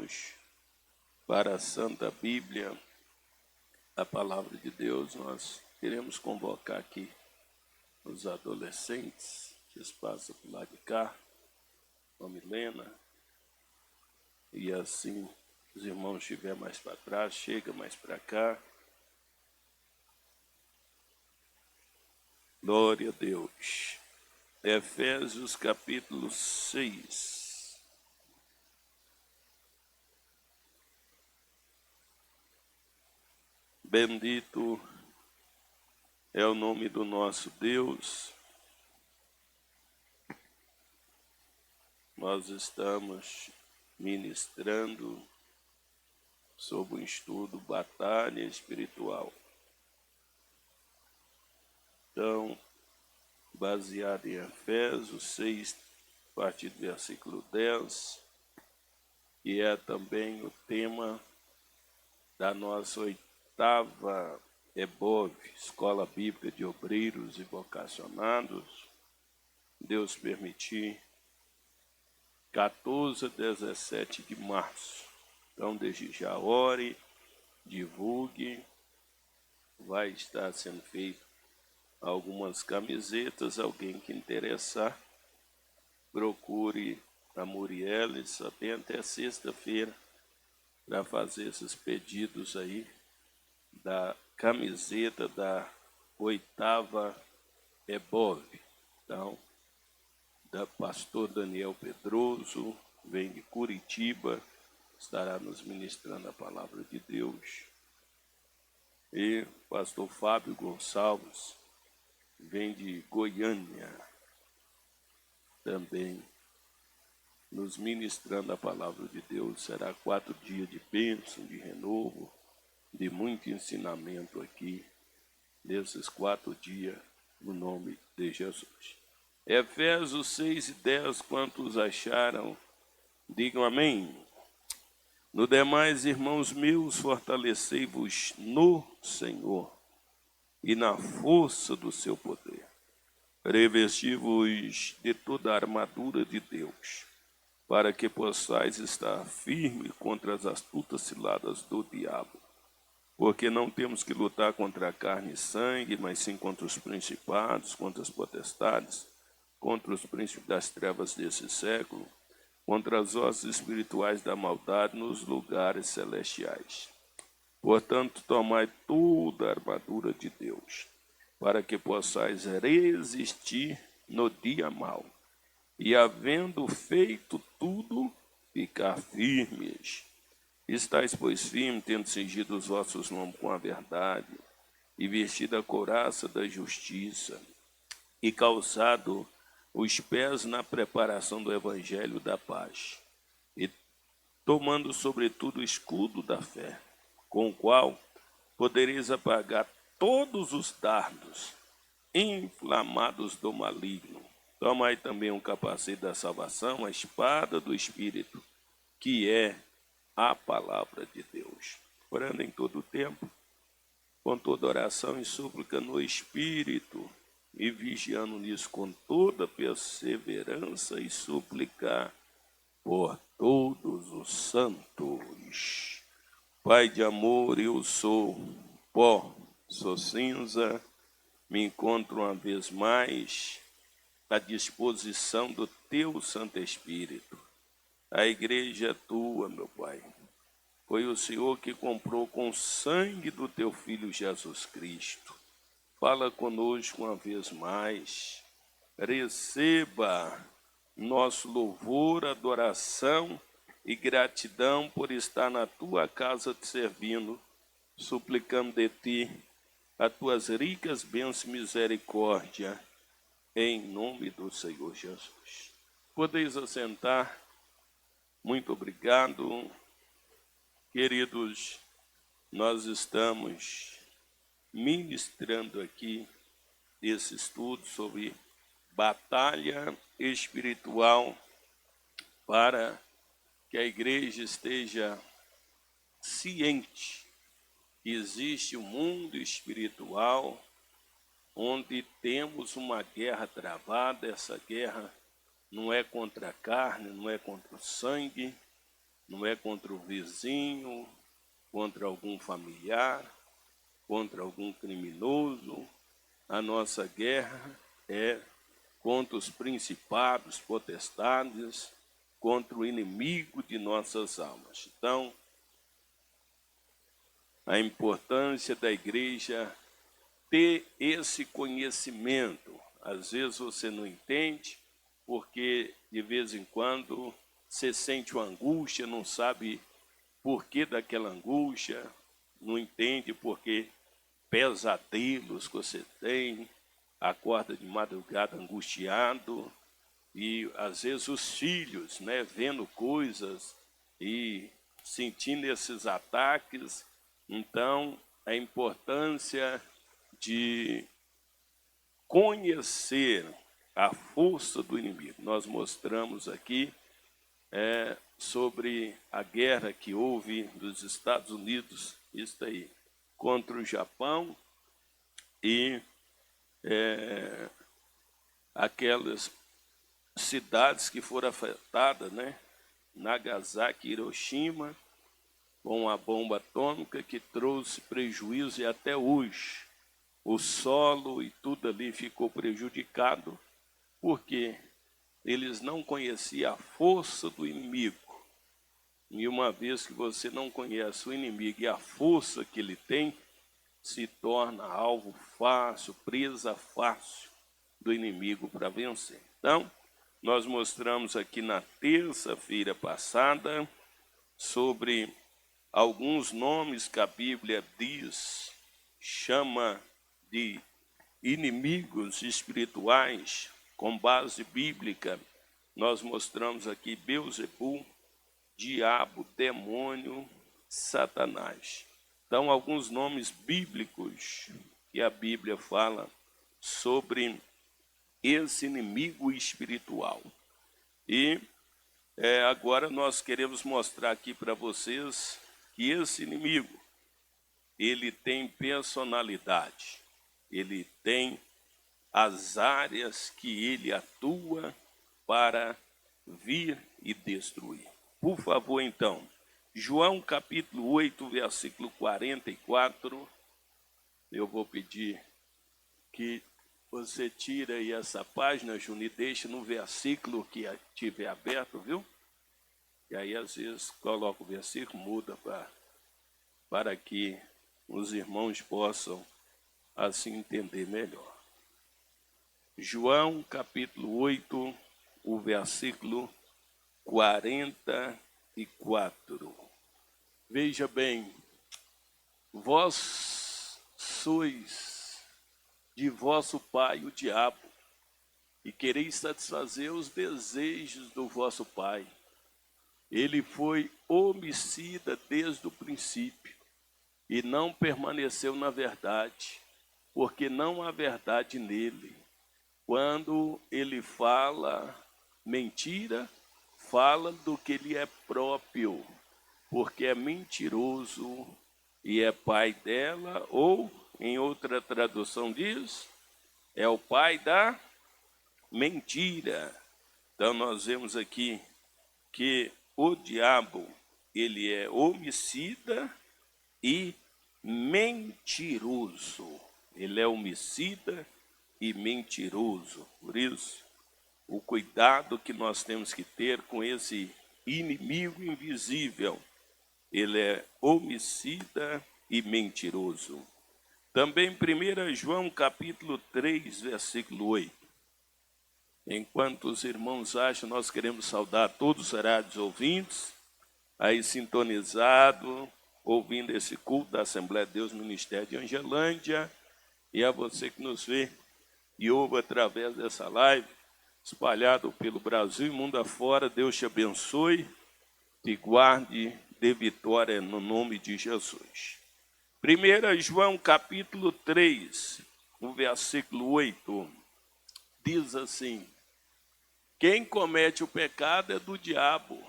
vamos para a Santa Bíblia, a Palavra de Deus. Nós queremos convocar aqui os adolescentes que passam por lá de cá, a Milena, e assim os irmãos estiver mais para trás, chega mais para cá. Glória a Deus. Efésios capítulo 6. Bendito é o nome do nosso Deus. Nós estamos ministrando sobre o estudo Batalha Espiritual. Então, baseado em Efésios 6, a partir do versículo 10, que é também o tema da nossa oitava EBOV, Escola Bíblica de Obreiros e Vocacionados, Deus permitir, 14 a 17 de março. Então, desde já, ore, divulgue, vai estar sendo feito algumas camisetas. Alguém que interessar, procure a Muriel, e só tem até sexta-feira para fazer esses pedidos aí da camiseta da oitava EBOV. Então, da pastor Daniel Pedroso, vem de Curitiba, estará nos ministrando a palavra de Deus. E pastor Fábio Gonçalves, vem de Goiânia, também nos ministrando a palavra de Deus. Será 4 dias de bênção, de renovo, de muito ensinamento aqui, nesses 4 dias, no nome de Jesus. Efésios 6 e 10, quantos acharam, digam amém. No demais, irmãos meus, fortalecei-vos no Senhor e na força do seu poder. Revesti-vos de toda a armadura de Deus, para que possais estar firme contra as astutas ciladas do diabo. Porque não temos que lutar contra a carne e sangue, mas sim contra os principados, contra as potestades, contra os príncipes das trevas desse século, contra as hostes espirituais da maldade nos lugares celestiais. Portanto, tomai toda a armadura de Deus, para que possais resistir no dia mau, e havendo feito tudo, ficar firmes. Estais, pois, firmes, tendo cingido os vossos lombos com a verdade, e vestida a couraça da justiça, e calçado os pés na preparação do evangelho da paz, e tomando sobretudo o escudo da fé, com o qual podereis apagar todos os dardos inflamados do maligno. Tomai também um capacete da salvação, a espada do Espírito, que é a palavra de Deus. Orando em todo o tempo, com toda oração e súplica no Espírito, e vigiando nisso com toda perseverança e súplica por todos os santos. Pai de amor, eu sou pó, sou cinza, me encontro uma vez mais à disposição do teu Santo Espírito. A igreja é tua, meu Pai. Foi o Senhor que comprou com o sangue do teu Filho Jesus Cristo. Fala conosco uma vez mais. Receba nosso louvor, adoração e gratidão por estar na tua casa te servindo, suplicando de ti as tuas ricas bênçãos e misericórdia, em nome do Senhor Jesus. Podeis assentar. Muito obrigado. Queridos, nós estamos ministrando aqui esse estudo sobre batalha espiritual, para que a igreja esteja ciente que existe um mundo espiritual onde temos uma guerra travada. Essa guerra não é contra a carne, não é contra o sangue, não é contra o vizinho, contra algum familiar, contra algum criminoso. A nossa guerra é contra os principados, potestades, contra o inimigo de nossas almas. Então, a importância da igreja ter esse conhecimento. Às vezes você não entende, porque de vez em quando você sente uma angústia, não sabe por que daquela angústia, não entende porque pesadelos que você tem, acorda de madrugada angustiado, e às vezes os filhos, né, vendo coisas e sentindo esses ataques. Então, a importância de conhecer a força do inimigo. Nós mostramos aqui sobre a guerra que houve dos Estados Unidos, isso aí, contra o Japão, e aquelas cidades que foram afetadas, né? Nagasaki e Hiroshima, com a bomba atômica que trouxe prejuízo, e até hoje o solo e tudo ali ficou prejudicado, porque eles não conheciam a força do inimigo. E uma vez que você não conhece o inimigo e a força que ele tem, se torna alvo fácil, presa fácil do inimigo para vencer. Então, nós mostramos aqui na terça-feira passada sobre alguns nomes que a Bíblia diz, chama de inimigos espirituais, com base bíblica. Nós mostramos aqui Beelzebul, diabo, demônio, Satanás. Então, alguns nomes bíblicos que a Bíblia fala sobre esse inimigo espiritual. E agora nós queremos mostrar aqui para vocês que esse inimigo, ele tem personalidade, ele tem as áreas que ele atua para vir e destruir. Por favor, então, João capítulo 8, versículo 44, eu vou pedir que você tire aí essa página, Juni, e deixe no versículo que estiver aberto, viu? E aí, às vezes, coloca o versículo, muda para que os irmãos possam assim entender melhor. João, capítulo 8, o versículo 44. Veja bem, vós sois de vosso pai, o diabo, e quereis satisfazer os desejos do vosso pai. Ele foi homicida desde o princípio, e não permaneceu na verdade, porque não há verdade nele. Quando ele fala mentira, fala do que lhe é próprio, porque é mentiroso e é pai dela, ou, em outra tradução diz, é o pai da mentira. Então nós vemos aqui que o diabo, ele é homicida e mentiroso. Ele é homicida e mentiroso. Por isso, o cuidado que nós temos que ter com esse inimigo invisível. Ele é homicida e mentiroso. Também 1 João capítulo 3, versículo 8. Enquanto os irmãos acham, nós queremos saudar todos os rádios ouvintes, aí sintonizado, ouvindo esse culto da Assembleia de Deus Ministério de Angelândia, e a você que nos vê e ouve através dessa live, espalhado pelo Brasil e mundo afora. Deus te abençoe, te guarde, dê vitória no nome de Jesus. 1 João capítulo 3, o versículo 8, diz assim: quem comete o pecado é do diabo,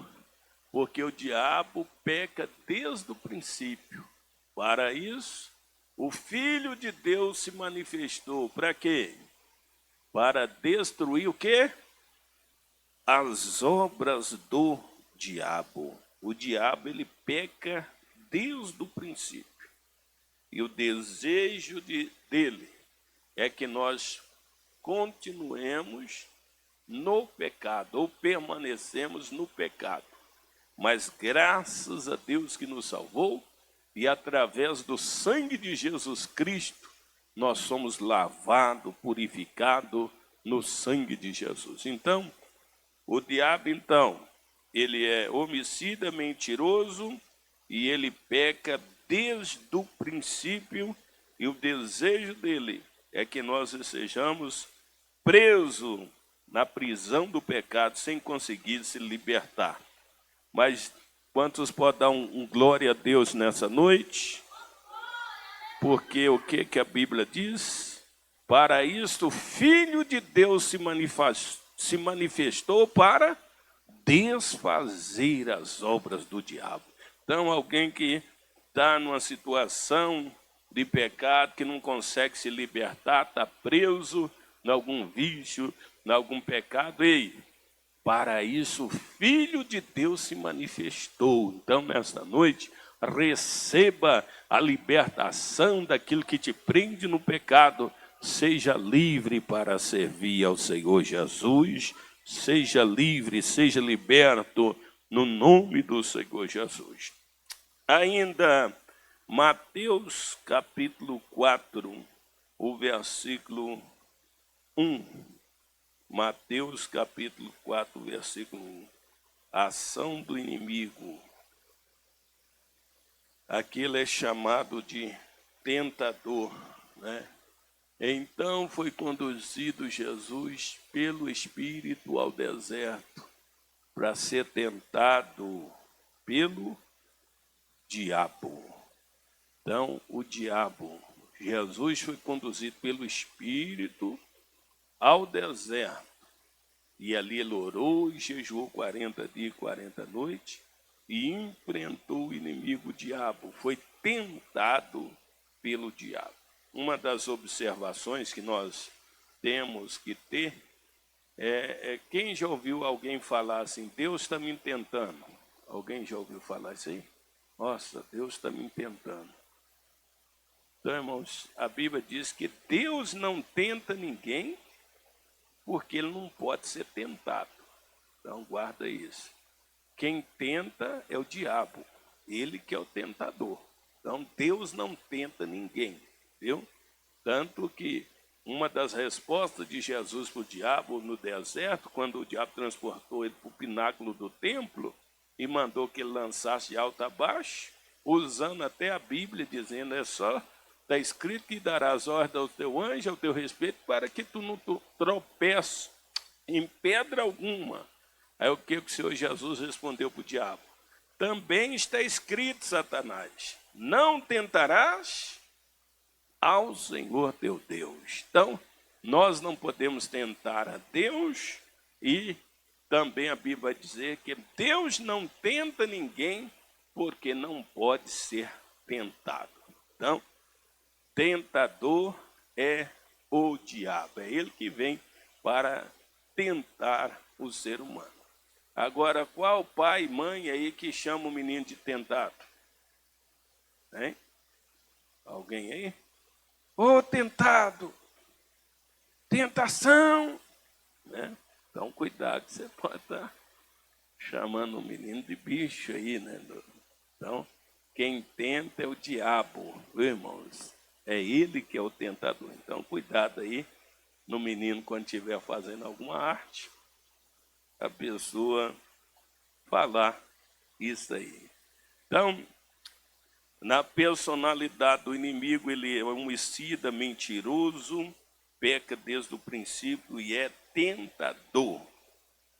porque o diabo peca desde o princípio. Para isso, o Filho de Deus se manifestou. Para quê? Para destruir o quê? As obras do diabo. O diabo, ele peca desde o princípio. E o desejo dele é que nós continuemos no pecado, ou permanecemos no pecado. Mas graças a Deus que nos salvou, e através do sangue de Jesus Cristo, nós somos lavados, purificados no sangue de Jesus. Então, o diabo, então, ele é homicida, mentiroso, e ele peca desde o princípio, e o desejo dele é que nós estejamos presos na prisão do pecado, sem conseguir se libertar. Mas quantos podem dar um glória a Deus nessa noite? Porque o que a Bíblia diz? Para isto o Filho de Deus se manifestou para desfazer as obras do diabo. Então, alguém que está numa situação de pecado, que não consegue se libertar, está preso em algum vício, em algum pecado, ei, para isso o Filho de Deus se manifestou. Então, nesta noite, receba a libertação daquilo que te prende no pecado. Seja livre para servir ao Senhor Jesus. Seja livre, seja liberto no nome do Senhor Jesus. Ainda, Mateus capítulo 4, o versículo 1. Mateus capítulo 4, versículo 1. Ação do inimigo. Aquilo é chamado de tentador, né? Então foi conduzido Jesus pelo Espírito ao deserto para ser tentado pelo diabo. Então, o diabo, Jesus foi conduzido pelo Espírito ao deserto. E ali ele orou e jejuou 40 dias e 40 noites e enfrentou o inimigo, o diabo. Foi tentado pelo diabo. Uma das observações que nós temos que ter quem já ouviu alguém falar assim, Deus está me tentando? Alguém já ouviu falar isso aí? Nossa, Deus está me tentando. Então, irmãos, a Bíblia diz que Deus não tenta ninguém porque ele não pode ser tentado. Então, guarda isso. Quem tenta é o diabo, ele que é o tentador. Então, Deus não tenta ninguém, viu? Tanto que uma das respostas de Jesus para o diabo no deserto, quando o diabo transportou ele para o pináculo do templo e mandou que ele lançasse de alto a baixo, usando até a Bíblia, dizendo, está escrito que darás ordem ao teu anjo, ao teu respeito, para que tu não tropeces em pedra alguma. Aí o que o Senhor Jesus respondeu para o diabo? Também está escrito, Satanás, não tentarás ao Senhor teu Deus. Então, nós não podemos tentar a Deus, e também a Bíblia vai dizer que Deus não tenta ninguém porque não pode ser tentado. Então, tentador é o diabo, é ele que vem para tentar o ser humano. Agora, qual pai e mãe aí que chama o menino de tentado? Hein? Alguém aí? Ô, tentado, tentação, né? Então, cuidado, você pode estar chamando o menino de bicho aí, né? Então, quem tenta é o diabo, viu, irmãos? É ele que é o tentador. Então, cuidado aí no menino quando estiver fazendo alguma arte, a pessoa falar isso aí. Então, na personalidade do inimigo, ele é homicida, mentiroso, peca desde o princípio e é tentador.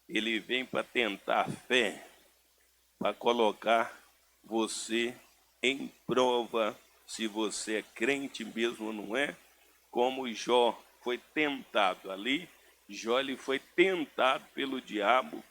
Ele vem para tentar a fé, para colocar você em prova, se você é crente mesmo ou não é, como Jó foi tentado ali. Jó ele foi tentado pelo diabo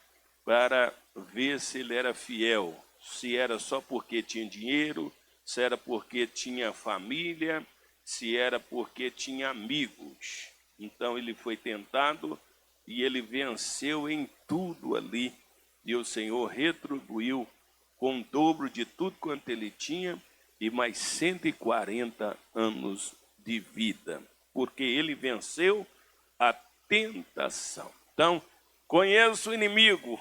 para ver se ele era fiel, se era só porque tinha dinheiro, se era porque tinha família, se era porque tinha amigos. Então ele foi tentado e ele venceu em tudo ali. E o Senhor retribuiu com o dobro de tudo quanto ele tinha e mais 140 anos de vida, porque ele venceu a tentação. Então, conheça o inimigo,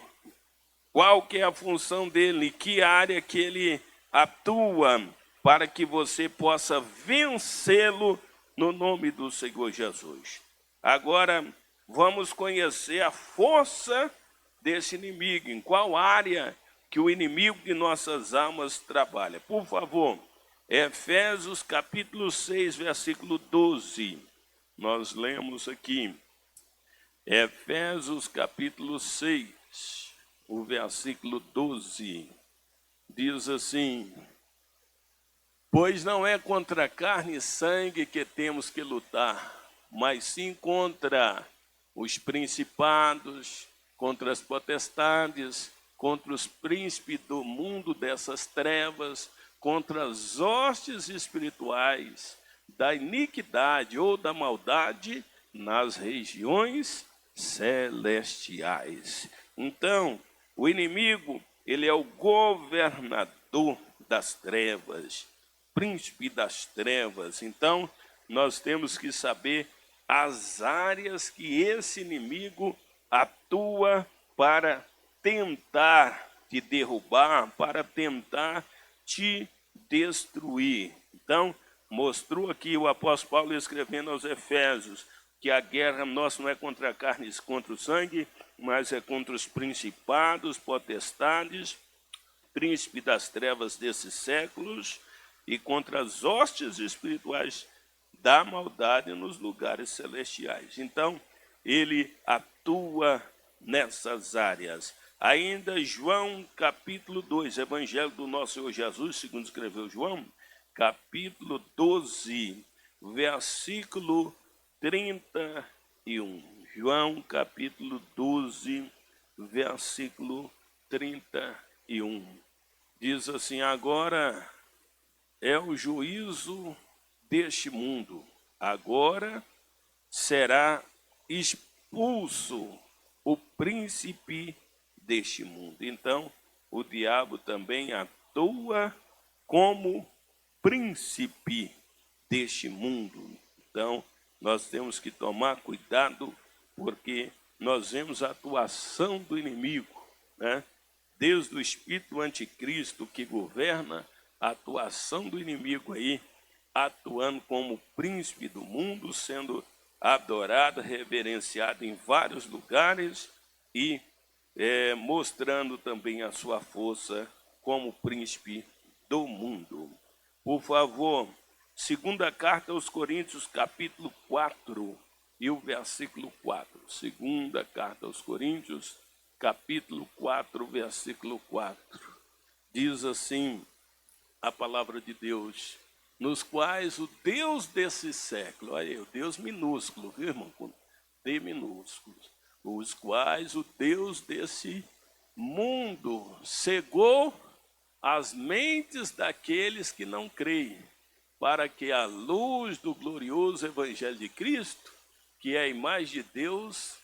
qual que é a função dele, que área que ele atua, para que você possa vencê-lo no nome do Senhor Jesus. Agora, vamos conhecer a força desse inimigo, em qual área que o inimigo de nossas almas trabalha. Por favor, Efésios capítulo 6, versículo 12. Nós lemos aqui, Efésios capítulo 6, o versículo 12. Diz assim: pois não é contra carne e sangue que temos que lutar, mas sim contra os principados, contra as potestades, contra os príncipes do mundo dessas trevas, contra as hostes espirituais da iniquidade ou da maldade nas regiões celestiais. Então, o inimigo, ele é o governador das trevas, príncipe das trevas. Então, nós temos que saber as áreas que esse inimigo atua para tentar te derrubar, para tentar te destruir. Então, mostrou aqui o apóstolo Paulo escrevendo aos Efésios que a guerra nossa não é contra a carne e contra o sangue, mas é contra os principados, potestades, príncipe das trevas desses séculos e contra as hostes espirituais da maldade nos lugares celestiais. Então, ele atua nessas áreas. Ainda João capítulo 2, Evangelho do nosso Senhor Jesus, segundo escreveu João, capítulo 12, versículo 31. João capítulo 12, versículo 31. Diz assim: agora é o juízo deste mundo, agora será expulso o príncipe deste mundo. Então, o diabo também atua como príncipe deste mundo. Então, nós temos que tomar cuidado, porque nós vemos a atuação do inimigo, né? Desde o espírito anticristo que governa, a atuação do inimigo aí, atuando como príncipe do mundo, sendo adorado, reverenciado em vários lugares e mostrando também a sua força como príncipe do mundo. Por favor, segunda carta aos Coríntios, capítulo 4 e o versículo 4. Segunda carta aos Coríntios, capítulo 4, versículo 4. Diz assim a palavra de Deus: nos quais o Deus desse século, olha aí, o Deus minúsculo, viu, irmão? D minúsculo. Os quais o Deus desse mundo cegou as mentes daqueles que não creem, para que a luz do glorioso Evangelho de Cristo, que é a imagem de Deus,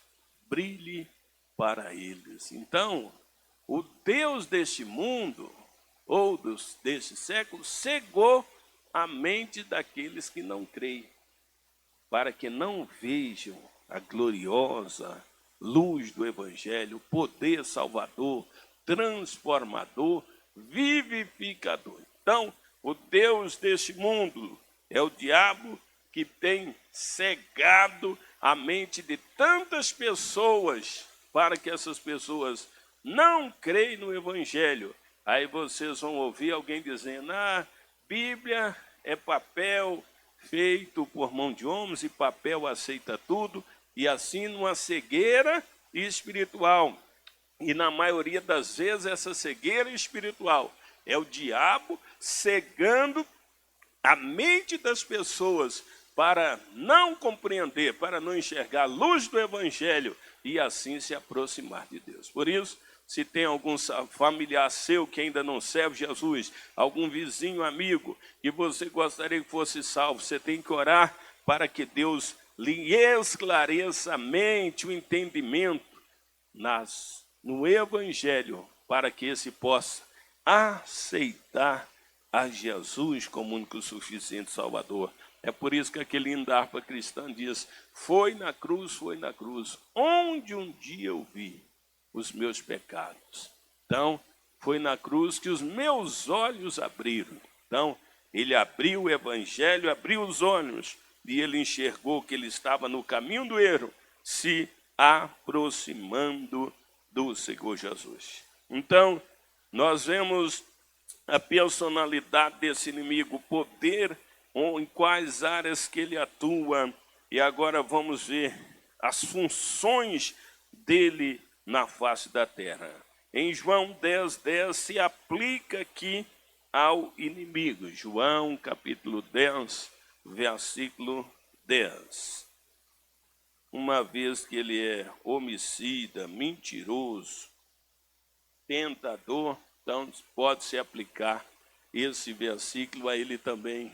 brilhe para eles. Então, o Deus deste mundo, ou deste século, cegou a mente daqueles que não creem, para que não vejam a gloriosa luz do Evangelho, o poder salvador, transformador, vivificador. Então, o Deus deste mundo é o diabo que tem cegado a mente de tantas pessoas, para que essas pessoas não creem no Evangelho. Aí vocês vão ouvir alguém dizendo: ah, Bíblia é papel feito por mão de homens e papel aceita tudo, e assim numa cegueira espiritual. E na maioria das vezes essa cegueira espiritual é o diabo cegando a mente das pessoas para não compreender, para não enxergar a luz do Evangelho e assim se aproximar de Deus. Por isso, se tem algum familiar seu que ainda não serve Jesus, algum vizinho, amigo, que você gostaria que fosse salvo, você tem que orar para que Deus lhe esclareça a mente, o entendimento no Evangelho, para que esse possa aceitar a Jesus como único e suficiente Salvador. É por isso que aquele hino da harpa cristã diz: foi na cruz, onde um dia eu vi os meus pecados. Então, foi na cruz que os meus olhos abriram. Então, ele abriu o evangelho, abriu os olhos, e ele enxergou que ele estava no caminho do erro, se aproximando do Senhor Jesus. Então, nós vemos a personalidade desse inimigo, o poder, em quais áreas que ele atua, e agora vamos ver as funções dele na face da terra. Em João 10:10 se aplica aqui ao inimigo. João capítulo 10, versículo 10. Uma vez que ele é homicida, mentiroso, tentador, então pode-se aplicar esse versículo a ele também.